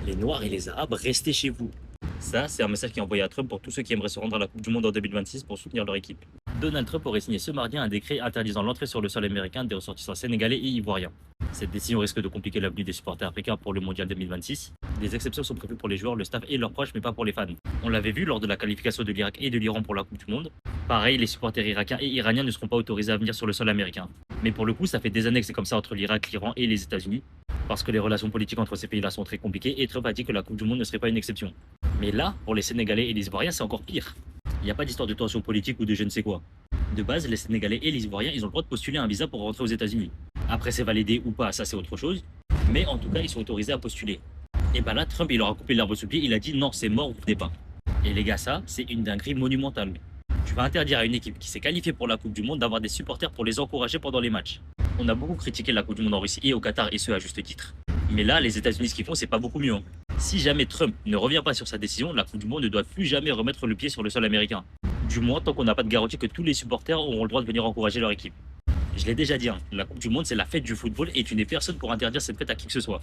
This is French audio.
Les Noirs et les Arabes, restez chez vous. Ça, c'est un message qui est envoyé à Trump pour tous ceux qui aimeraient se rendre à la Coupe du Monde en 2026 pour soutenir leur équipe. Donald Trump aurait signé ce mardi un décret interdisant l'entrée sur le sol américain des ressortissants sénégalais et ivoiriens. Cette décision risque de compliquer l'avenue des supporters africains pour le Mondial 2026. Des exceptions sont prévues pour les joueurs, le staff et leurs proches, mais pas pour les fans. On l'avait vu lors de la qualification de l'Irak et de l'Iran pour la Coupe du Monde. Pareil, les supporters irakiens et iraniens ne seront pas autorisés à venir sur le sol américain. Mais pour le coup, ça fait des années que c'est comme ça entre l'Irak, l'Iran et les États-Unis, parce que les relations politiques entre ces pays-là sont très compliquées et Trump a dit que la Coupe du Monde ne serait pas une exception. Mais là, pour les Sénégalais et les Ivoiriens, c'est encore pire. Il n'y a pas d'histoire de tension politique ou de je ne sais quoi. De base, les Sénégalais et les Ivoiriens, ils ont le droit de postuler un visa pour rentrer aux États-Unis. Après, c'est validé ou pas, ça c'est autre chose. Mais en tout cas, ils sont autorisés à postuler. Et ben là, Trump, il leur a coupé l'herbe sous le pied, il a dit non, c'est mort, vous venez pas. Et les gars, ça, c'est une dinguerie monumentale. Tu vas interdire à une équipe qui s'est qualifiée pour la Coupe du Monde d'avoir des supporters pour les encourager pendant les matchs. On a beaucoup critiqué la Coupe du Monde en Russie et au Qatar, et ce à juste titre. Mais là, les États-Unis, ce qu'ils font, c'est pas beaucoup mieux. Hein. Si jamais Trump ne revient pas sur sa décision, la Coupe du Monde ne doit plus jamais remettre le pied sur le sol américain. Du moins, tant qu'on n'a pas de garantie que tous les supporters auront le droit de venir encourager leur équipe. Je l'ai déjà dit, hein, la Coupe du Monde, c'est la fête du football et tu n'es personne pour interdire cette fête à qui que ce soit.